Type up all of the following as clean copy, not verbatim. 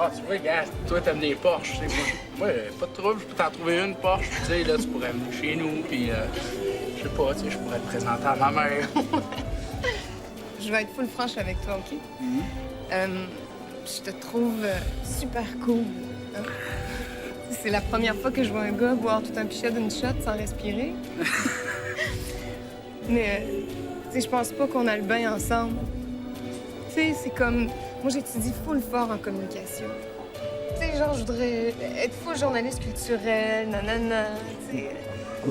Ah, tu vois, gars, toi, t'aimes les Porsche, tu sais. Moi, pas de trouble, je peux t'en trouver une Porsche, tu sais, là, tu pourrais venir chez nous, puis je sais pas, tu sais, je pourrais te présenter à ma mère. Je vais être full franche avec toi, OK? Je te trouve super cool. Hein? C'est la première fois que je vois un gars boire tout un pichet d'une shot sans respirer. Mais, tu sais, je pense pas qu'on a le bain ensemble. Tu sais, c'est comme... Moi, j'étudie full fort en communication. Tu sais, genre, je voudrais être full journaliste culturel, nanana, tu sais. Tu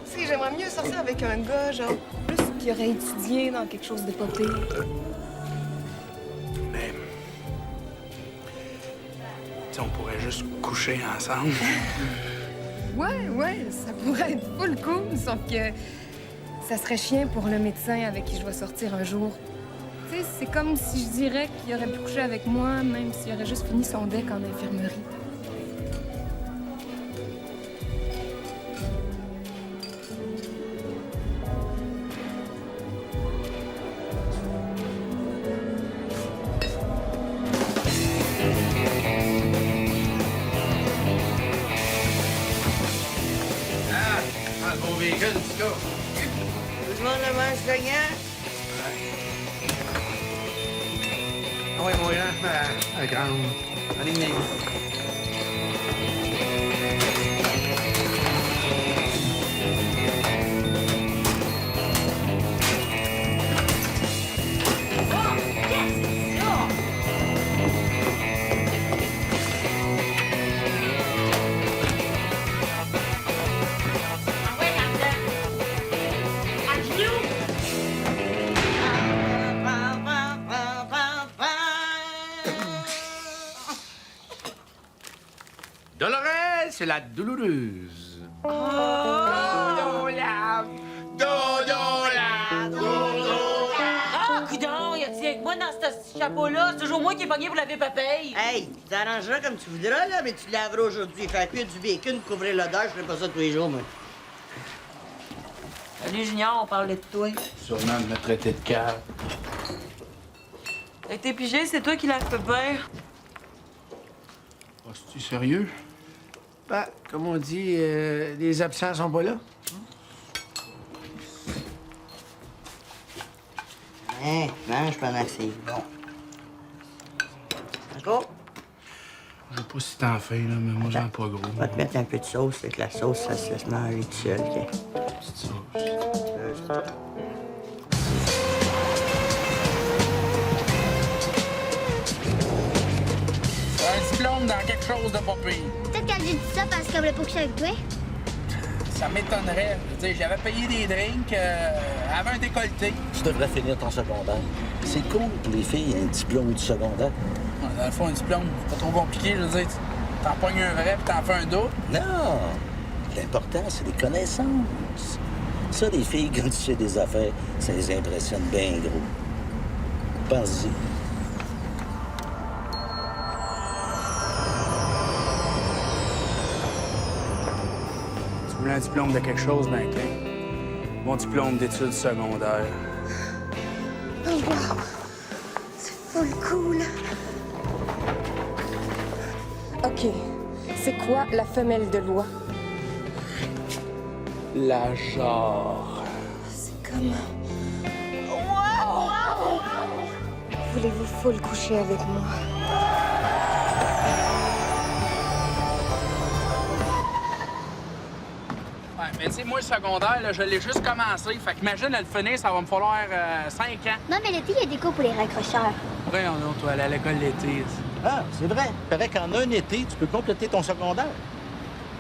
sais, j'aimerais mieux sortir avec un gars, genre, plus qui aurait étudié dans quelque chose de pas pire. Mais... Tu sais, on pourrait juste coucher ensemble. Ouais, ça pourrait être full cool, sauf que ça serait chiant pour le médecin avec qui je vais sortir un jour. Tu sais, c'est comme si je dirais qu'il aurait pu coucher avec moi, même s'il aurait juste fini son deck en infirmerie. Ah, le beau véhicule, tu vois. Tout le monde le mange gagnant? Ah ouais, mon grand, la grande. Allez, Dolores, c'est la douloureuse. Ah, coudonc, y a-t-il avec moi dans ce chapeau-là? C'est toujours moi qui est pogné pour laver papaye. Hey, tu t'arrangeras comme tu voudras, là, mais tu laveras aujourd'hui. Faire cuire du bacon pour couvrir l'odeur, je ferai pas ça tous les jours, moi. Salut, Junior, on parlait de toi. Sûrement de me traiter de cave. Avec tes pigés, c'est toi qui l'as fait bien. Oh, c'est-tu sérieux? Ben, comme on dit, les absents sont pas là. Hein, mange pendant que c'est bon. Encore? Je sais pas si t'en fais, là, mais moi, j'en pas gros. On va te mettre un peu de sauce, c'est que la sauce, ça se laisse manger tout seul, OK? Petite sauce. Un diplôme dans quelque chose de pas pire. Peut-être qu'elle a dit ça parce qu'elle voulait pas coucher avec toi. Ça m'étonnerait. Je veux dire, j'avais payé des drinks, elle avait un décolleté. Tu devrais finir ton secondaire. C'est cool pour les filles, un diplôme du secondaire. Ouais, dans le fond, un diplôme, c'est pas trop compliqué. Je veux dire, t'en pognes un vrai puis t'en fais un d'autre. Non! L'important, c'est les connaissances. Ça, les filles, quand tu sais des affaires, ça les impressionne bien gros. Pense-y. Tu voulais un diplôme de quelque chose, ben, OK. Mon diplôme d'études secondaires. Oh wow! C'est full cool! OK. C'est quoi la femelle de loi? La genre. C'est comme... Wow! Voulez-vous full coucher avec moi? Ouais, mais tu sais, moi, le secondaire, là, je l'ai juste commencé. Fait qu'imagine, à le finir, ça va me falloir 5 ans. Non, mais l'été, il y a des cours pour les raccrocheurs. Ouais, on toi, aller à l'école l'été. Ah, c'est vrai. Il paraît qu'en un été, tu peux compléter ton secondaire.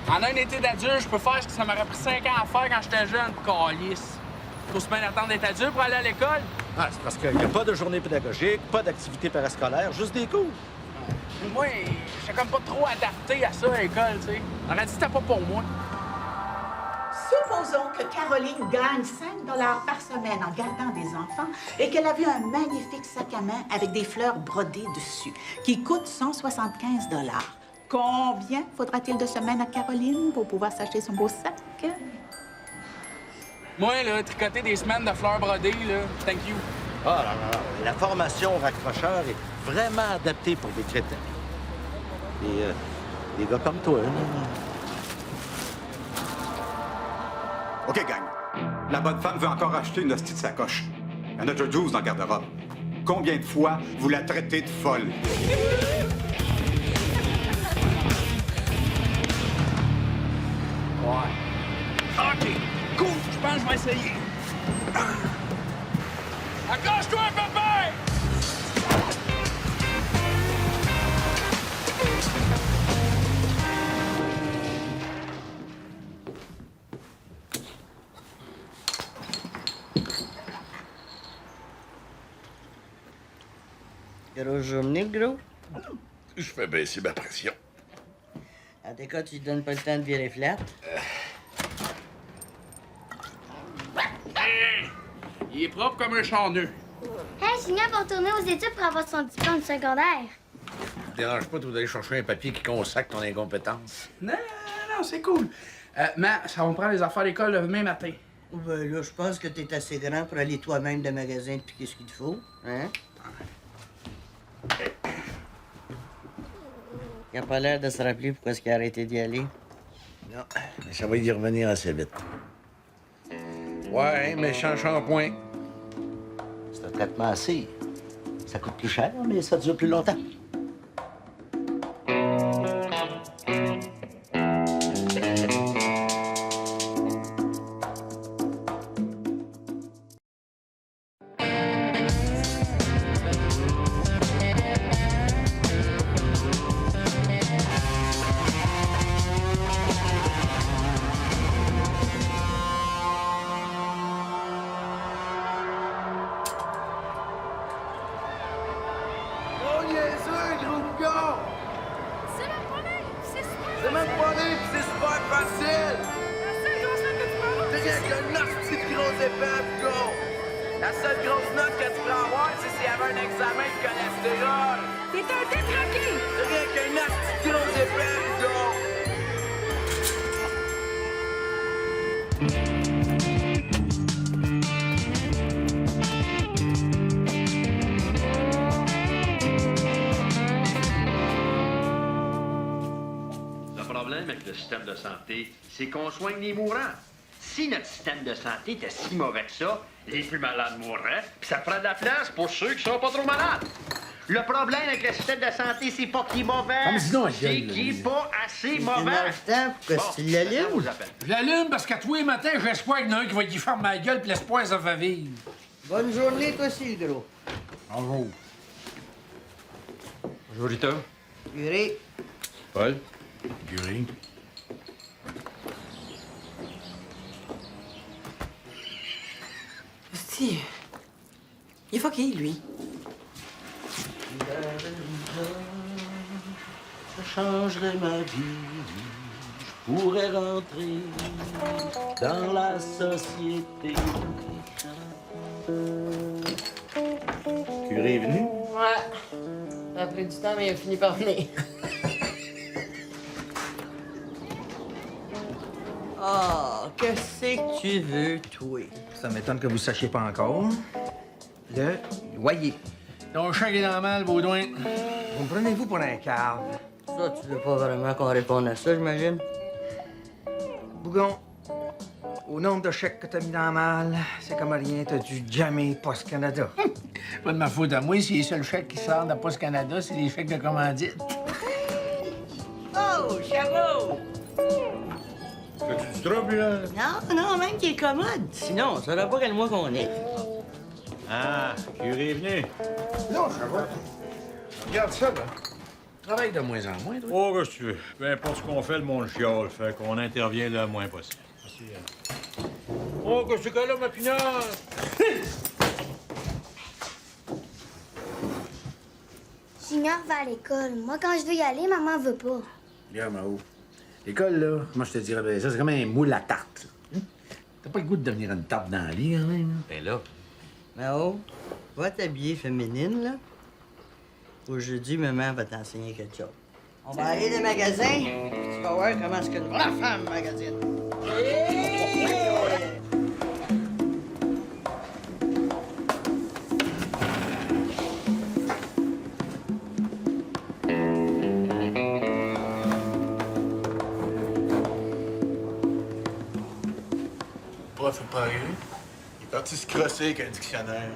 En un été d'adulte, je peux faire ce que ça m'aurait pris 5 ans à faire quand j'étais jeune, calice. Faut se bien attendre d'être adulte pour aller à l'école. Ah, c'est parce qu'il n'y a pas de journée pédagogique, pas d'activité parascolaire, juste des cours. Moi, j'étais comme pas trop adapté à ça à l'école, tu sais. On a dit que c'était pas pour moi. Supposons que Caroline gagne 5 par semaine en gardant des enfants et qu'elle a vu un magnifique sac à main avec des fleurs brodées dessus qui coûte 175 $. Combien faudra-t-il de semaines à Caroline pour pouvoir s'acheter son beau sac? Moi, là, tricoter des semaines de fleurs brodées, là, thank you. Ah, là, là, la formation au raccrocheur est vraiment adapté pour des crétins. Des gars comme toi, là. OK, gang. La bonne femme veut encore acheter une hostie de sacoche. Il y en a déjà 12 dans le garde-robe. Combien de fois vous la traitez de folle? Ouais. OK, cool, je pense que je vais essayer. Accroche-toi, papa! Grosse journée, gros. Je fais baisser ma pression. En tout cas, tu lui donnes pas le temps de virer flat. Il est propre comme un charneux. Hey, Junior va retourner aux études pour avoir son diplôme secondaire. Ça te dérange pas d'aller chercher un papier qui consacre ton incompétence? Non, c'est cool. Mais ça va me prendre les affaires à l'école le demain matin. Ben là, je pense que t'es assez grand pour aller toi-même de magasin et piquer ce qu'il te faut. Hein? Il a pas l'air de se rappeler pourquoi est-ce qu'il a arrêté d'y aller. Non, mais ça va y revenir assez vite. Ouais, méchant shampoing. C'est un traitement assez. Ça coûte plus cher, mais ça dure plus longtemps. Oh, niaiseux, gros gars! C'est même pas laid, pis c'est super facile! C'est rien qu'une hostie de grosse épée, gars! La seule grosse note que tu peux avoir, c'est s'il y avait un examen de cholestérol! T'es un détraqué! C'est rien qu'une hostie de grosse épée, gars! Le problème avec le système de santé, c'est qu'on soigne les mourants. Si notre système de santé était si mauvais que ça, les plus malades mourraient, puis ça ferait de la place pour ceux qui sont pas trop malades. Le problème avec le système de santé, c'est pas qu'il est mauvais, c'est qu'il est pas assez mauvais. Pourquoi tu l'allumes? Je l'allume parce qu'à tous les matins, j'espère qu'il y en a un qui va y faire ma gueule, puis l'espoir, ça va vivre. Bonne journée, toi aussi, gros. Bonjour. Bonjour, Rita. Curé. Paul. Guré. Hostie. Il est fucké, lui. Ça changerait ma vie. Je pourrais rentrer dans la société. Curé est venu? Ouais. Ça a pris du temps, mais il a fini par venir. Ah, qu'est-ce que tu veux, toi? Ça m'étonne que vous ne sachiez pas encore. Le loyer. Ton chien est dans le mal, Baudouin. Vous me prenez-vous pour un cave? Ça, tu veux pas vraiment qu'on réponde à ça, j'imagine? Bougon, au nombre de chèques que t'as mis dans le mal, c'est comme rien, t'as dû jammer Post Canada. Pas de ma faute à moi, si les seuls chèques qui sortent de Post Canada, c'est les chèques de commandite. Oh, Chabot! As-tu du trouble, là? Non, même qu'il est commode. Sinon, ça saurait pas quel mois qu'on est. Ah, Curé est venu. Non, ça va. Regarde ça, là. Travaille de moins en moins, toi. Oh, qu'est-ce que tu veux? Peu importe ce qu'on fait, le monde chiale. Fait qu'on intervient le moins possible. Merci. Oh, qu'est-ce que c'est que là, ma pinotte? Junior va à l'école. Moi, quand je veux y aller, maman veut pas. Regarde, Mao. L'école, là, comment je te dirais, ben, ça, c'est comme un moule à tarte. Hein? T'as pas le goût de devenir une tarte dans la vie, quand même? Ben là. Mao, va t'habiller féminine, là. Aujourd'hui, maman va t'enseigner quelque chose. On va aller dans le magasin, puis tu vas voir comment est-ce qu'une vraie femme magasine. prof est pas arrivé? Il est parti se crosser avec un dictionnaire.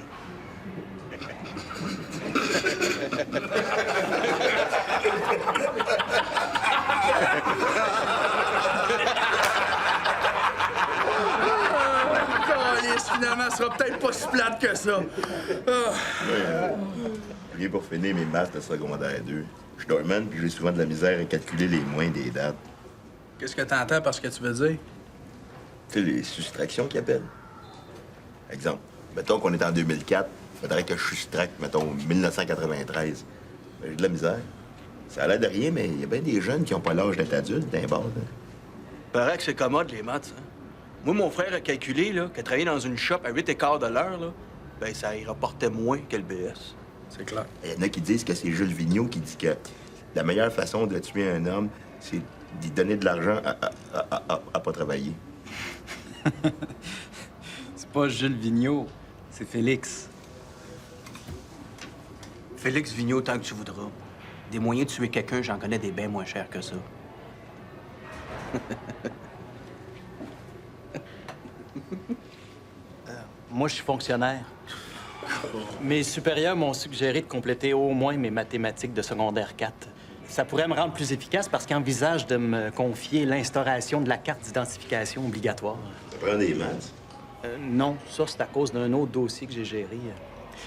Calisse, finalement, ce sera peut-être pas si plate que ça. Je viens pour finir mes maths de secondaire 2. Je suis dormant, puis j'ai souvent de la misère à calculer les moins des dates. Qu'est-ce que t'entends par ce que tu veux dire? Tu sais, les soustractions qu'ils appellent. Exemple, mettons qu'on est en 2004, il faudrait que je soustracte, mettons, 1993. Ben, j'ai de la misère. Ça a l'air de rien, mais il y a bien des jeunes qui n'ont pas l'âge d'être adultes d'un bord. Paraît que c'est commode, les maths, hein? Moi, mon frère a calculé, là, qu'à travailler dans une shop à 8 quarts de l'heure, là, ben ça y rapportait moins que le BS. C'est clair. Il y en a qui disent que c'est Jules Vigneault qui dit que la meilleure façon de tuer un homme, c'est d'y donner de l'argent à pas travailler. C'est pas Jules Vigneault, c'est Félix. Félix Vigneault, tant que tu voudras. Des moyens de tuer quelqu'un, j'en connais des bien moins chers que ça. Moi, je suis fonctionnaire. Mes supérieurs m'ont suggéré de compléter au moins mes mathématiques de secondaire 4. Ça pourrait me rendre plus efficace parce qu'ils envisagent de me confier l'instauration de la carte d'identification obligatoire. Ça prend des maths? Non, ça, c'est à cause d'un autre dossier que j'ai géré.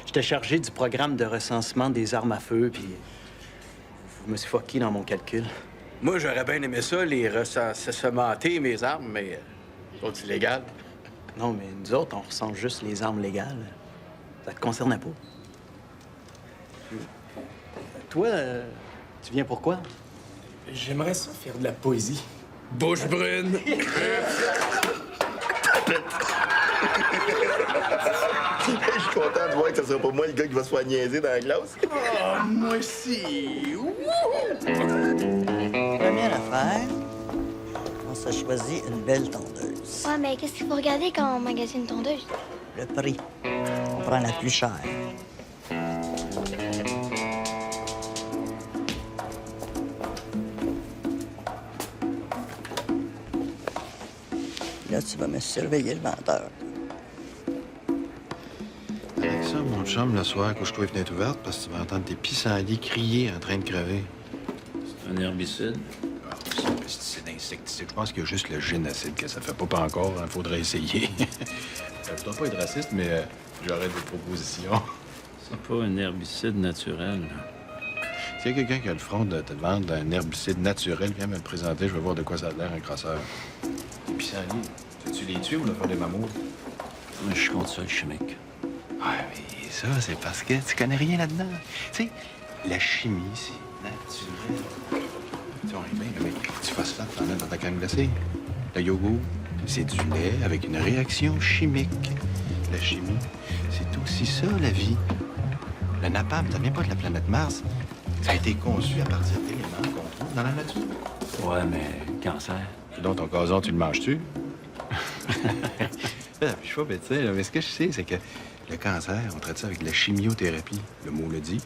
J'étais chargé du programme de recensement des armes à feu, puis je me suis fucké dans mon calcul. Moi, j'aurais bien aimé ça, les recensenter mes armes, mais c'est illégal. Non, mais nous autres, on recense juste les armes légales. Ça te concernait pas. Toi, tu viens pourquoi? J'aimerais ça faire de la poésie. Bouche brune! Je suis content de voir que ce sera pas moi le gars qui va se faire niaiser dans la classe. Oh, moi aussi! Première affaire, on s'est choisi une belle tondeuse. Ouais, mais qu'est-ce qu'il faut regarder quand on magasine une tondeuse? Le prix. On prend la plus chère. Là, tu vas me surveiller le vendeur. Avec ça, mon chum, le soir, couche-toi les fenêtres ouvertes parce que tu vas entendre tes pissenlits crier en train de crever. C'est un herbicide? Ah, c'est un pesticide insecticide. Je pense qu'il y a juste le génocide que ça fait pas encore. Il faudrait essayer. Je dois pas être raciste, mais j'aurais des propositions. C'est pas un herbicide naturel. S'il y a quelqu'un qui a le front de te vendre un herbicide naturel, viens me le présenter. Je vais voir de quoi ça a l'air, un crosseur. Les pissenlits, tu les tues ou le faire des mammouths? Je suis contre ça, le chimique. Ouais, mais ça, c'est parce que tu connais rien là-dedans. Tu sais, la chimie, c'est naturel. Tu vois, bien, mais tu phosphates, t'en as dans ta crème glacée. Le yogourt, c'est du lait avec une réaction chimique. La chimie, c'est aussi ça, la vie. Le napalm, ça vient pas de la planète Mars. Ça a été conçu à partir d'éléments qu'on trouve dans la nature. Ouais, mais cancer. Donc, ton gazon, tu le manges-tu? Je suis pas bêtise, mais ce que je sais, c'est que le cancer, on traite ça avec de la chimiothérapie. Le mot le dit.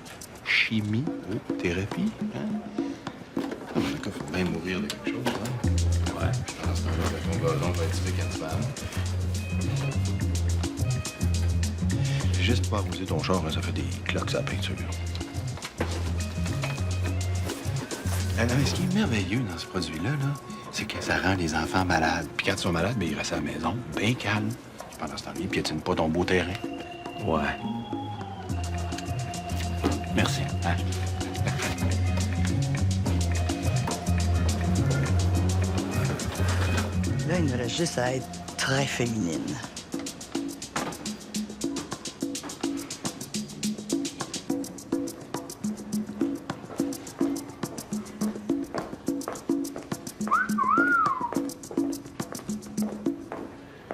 Chimiothérapie. Hein? Ah, mais il faut bien mourir de quelque chose, hein? Ouais, je pense que ton gazon va être tué cancer. Juste pour arroser ton char, hein, ça fait des cloques à la peinture. Alors, ce qui est merveilleux dans ce produit-là, c'est que ça rend les enfants malades. Puis quand ils sont malades, ils restent à la maison, bien calmes. Pendant ce temps-là, ils piétinent pas ton beau terrain. Ouais. Merci. Hein? Là, il nous reste juste à être très féminine.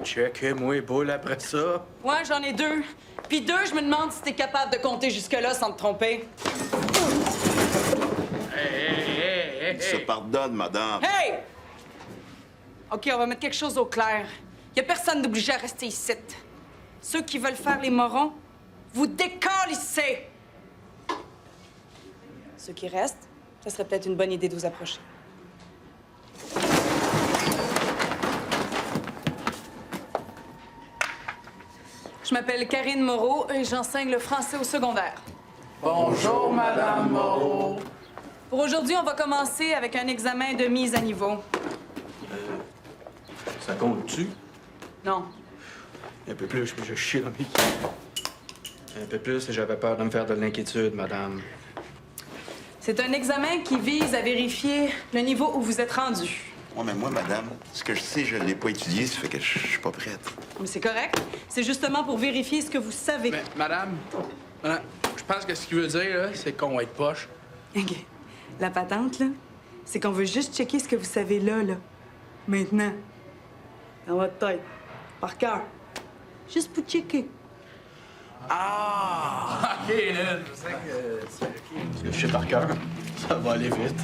Check-moi, boule après ça. Ouais, j'en ai 2. Puis 2, je me demande si t'es capable de compter jusque-là sans te tromper. Il se pardonne, madame. Hey! OK, on va mettre quelque chose au clair. Y a personne d'obligé à rester ici. Ceux qui veulent faire les morons, vous décalissez! Ceux qui restent, ça serait peut-être une bonne idée de vous approcher. Je m'appelle Karine Moreau et j'enseigne le français au secondaire. Bonjour, Madame Moreau. Pour aujourd'hui, on va commencer avec un examen de mise à niveau. Ça compte-tu? Non. Un peu plus, je chie dans mes... Un peu plus, j'avais peur de me faire de l'inquiétude, madame. C'est un examen qui vise à vérifier le niveau où vous êtes rendu. Ouais, mais moi, madame, ce que je sais, je l'ai pas étudié, ça fait que je suis pas prête. Mais c'est correct. C'est justement pour vérifier ce que vous savez. Mais, madame, je pense que ce qu'il veut dire, là, c'est qu'on va être poche. OK. La patente, là, c'est qu'on veut juste checker ce que vous savez là. Maintenant. Dans votre tête. Par cœur. Juste pour checker. Ah! OK, là, je sais que c'est OK. Parce que je sais par cœur, ça va aller vite.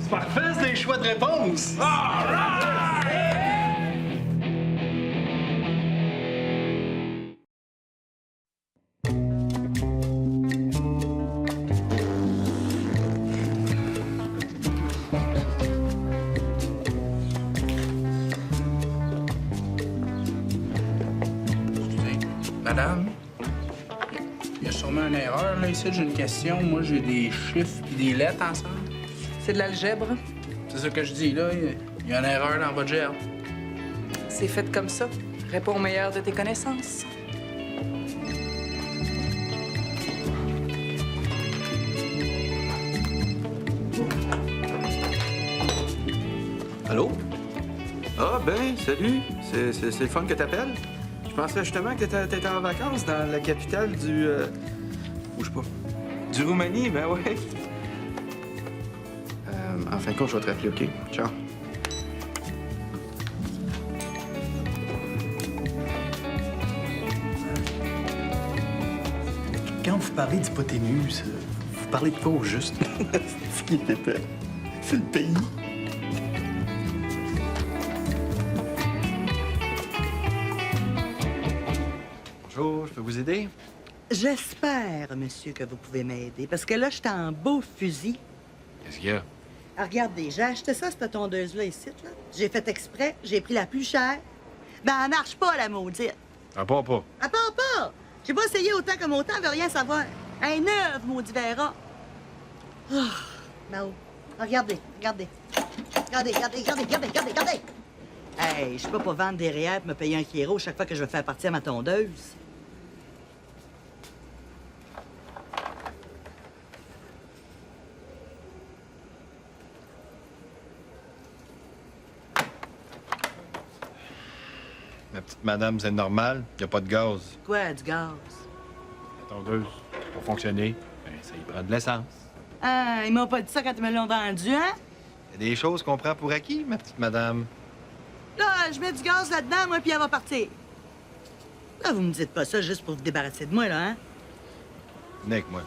C'est parfait, c'est des choix de réponse! Madame, il y a sûrement une erreur, là, ici. J'ai une question. Moi, j'ai des chiffres et des lettres ensemble. C'est de l'algèbre. C'est ça que je dis, là. Il y a une erreur dans votre gerbe. C'est fait comme ça. Réponds au meilleur de tes connaissances. Allô? Ah, ben, salut. C'est le fun que t'appelles. Je pensais justement que t'étais en vacances dans la capitale du... Bouge pas. Du Roumanie, ben ouais. En fin de compte, je vais te rappeler, OK? Ciao. Quand vous parlez d'hypoténuse, vous parlez de quoi au juste? Ce qui est épais, c'est le pays. Bonjour, je peux vous aider? J'espère, monsieur, que vous pouvez m'aider, parce que là, je suis en beau fusil. Qu'est-ce qu'il y a? Ah, regardez, j'ai acheté ça, cette tondeuse-là, ici, là. J'ai fait exprès, j'ai pris la plus chère. Ben, elle marche pas, la maudite. Ah, pas. Elle part pas! J'ai pas essayé autant comme autant, elle veut rien savoir. Un œuf, maudit verra. Oh, Mao, regardez. Regardez. Hey, je peux pas vendre des réels pour me payer un kilo chaque fois que je veux faire partir ma tondeuse. Ma petite madame, c'est normal? Y a pas de gaz. Quoi, du gaz? La tondeuse, pour fonctionner, ben, ça y prend de l'essence. Ah, ils m'ont pas dit ça quand ils me l'ont vendu, hein? Y a des choses qu'on prend pour acquis, ma petite madame. Là, je mets du gaz là-dedans, moi, puis elle va partir. Là, vous me dites pas ça juste pour vous débarrasser de moi, là, hein? Venez avec moi.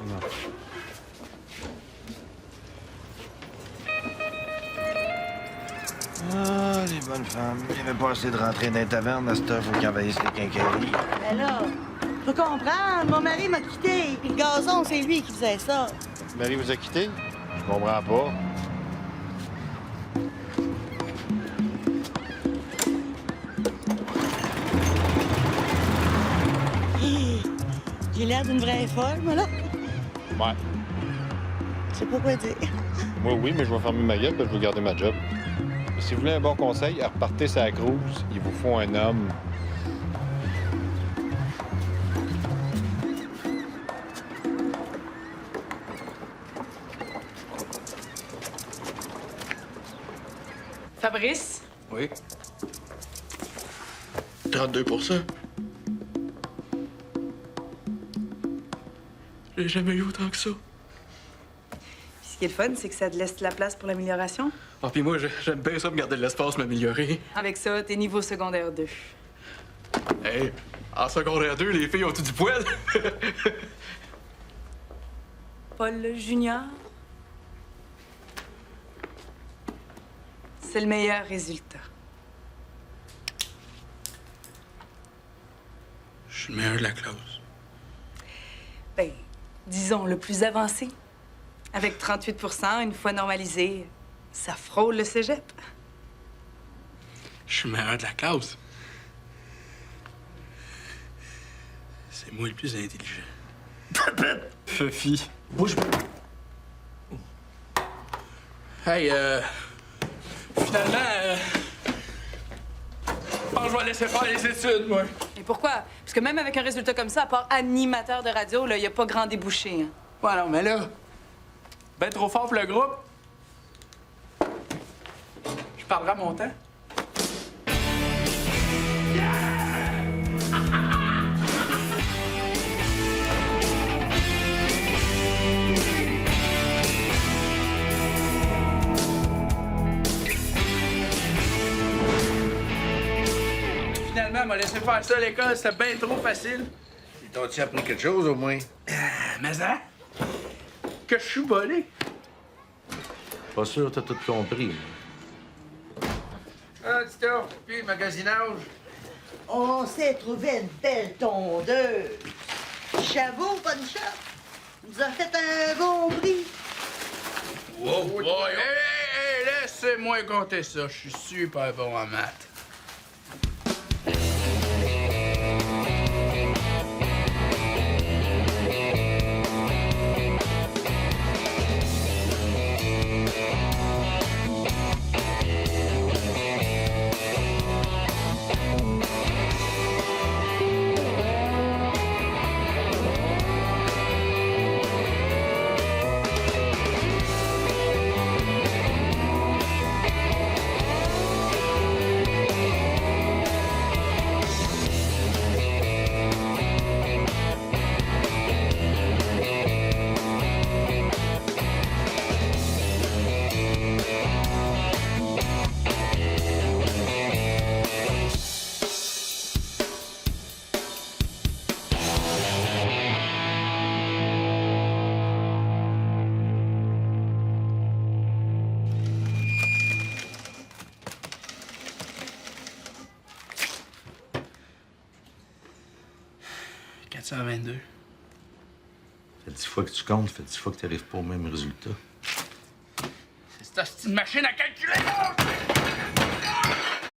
Non. Ah, les bonnes femmes. Il n'y avait pas assez de rentrer dans les tavernes à cette heure, faut qu'ils envahissent les quincailleries. Mais là, faut comprendre, mon mari m'a quitté, puis le gazon, c'est lui qui faisait ça. Marie vous a quitté? Je comprends pas. J'ai l'air d'une vraie folle, moi, là. Ouais. Je sais pas quoi dire. Moi, oui, mais je vais fermer ma gueule, parce que je veux garder ma job. Mais si vous voulez un bon conseil, repartez sa cruise. Il vous faut un homme. Fabrice? Oui. 32 %. J'ai jamais eu autant que ça. Puis ce qui est le fun, c'est que ça te laisse de la place pour l'amélioration. Ah, puis moi, j'aime bien ça, me garder de l'espace, m'améliorer. Avec ça, t'es niveau secondaire 2. Hey, en secondaire 2, les filles ont tout du poil. Paul Junior? C'est le meilleur résultat. Je suis le meilleur de la classe. Ben, disons le plus avancé. Avec 38 %, une fois normalisé, ça frôle le cégep. Je suis le meilleur de la classe. C'est moi le plus intelligent. Fufi. Bouge. Hey, finalement, je pense que je vais laisser faire les études, moi. Et pourquoi? Parce que même avec un résultat comme ça, à part animateur de radio, il n'y a pas grand débouché. Hein. Ouais, non, mais là, ben trop fort pour le groupe. Je parlerai à mon temps. Finalement, elle m'a laissé faire ça à l'école, c'était bien trop facile. Ils t'ont-tu appris quelque chose, au moins? Mais ça, que je suis volé. Pas sûr, t'as tout compris. Ah, Tito, puis le magasinage. On s'est trouvé une belle tondeuse. Chapeau, bonne shop. Nous a fait un bon prix. Wow, boy, hey, laissez-moi compter ça. Je suis super bon en maths. Ça 22. Fait 10 fois que tu comptes, fait 10 fois que tu n'arrives pas au même résultat. C'est cette hostie de machine à calculer!